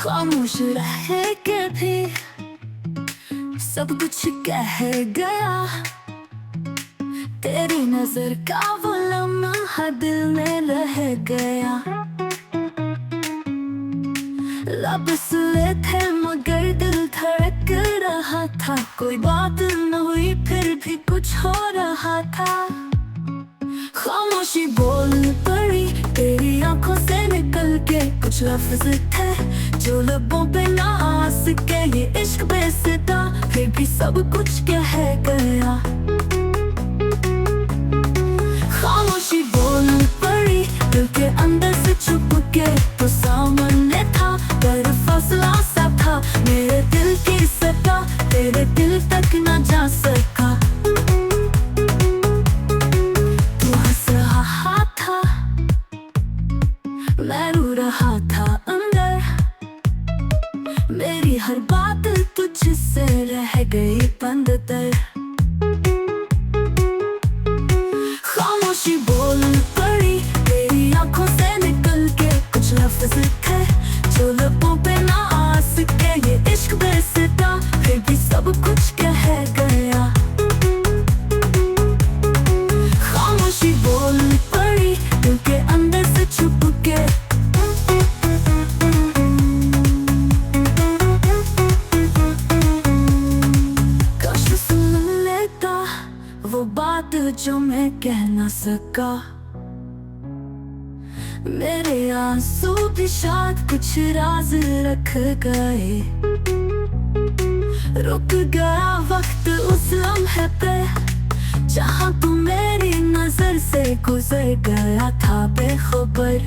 खामोश रह के भी सब कुछ कह गया। तेरी नजर का वो लम्हा दिल में रह गया। लब सुले थे मगर दिल धड़क रहा था। कोई बात न हुई फिर भी कुछ हो रहा था। खामोशी बोल पड़ी तेरी आंखों से निकल के। कुछ लफ्ज थे जो लबों पे ना आ सके। ये इश्क बेसिता फिर भी सब कुछ कह गया। खामोशी बोल पड़ी दिल के अंदर से छुप के। तो सामने था पर फासला सा था। मेरे दिल की सता तेरे दिल तक न जा सका। तू हंस रहा था मैं रो रहा था अंदर। मेरी हर बात तुझसे रह गई बंद तर। खामोशी बोल पड़ी तेरी आंखों से निकल के। कुछ लफ्ज थे जो लबों पे ना आ सके। ये इश्क बेसिता फिर भी सब कुछ कह गया। खामोशी बोल पड़ी दिल के अंदर से छुप के। काश सुन लेता वो बात जो मैं कह ना सका। मेरे आंसू भी शायद कुछ राज रख गए। रुक गया वक्त उस लम्हे पे जहाँ तू मेरी नजर से गुजर गया था बेखबर।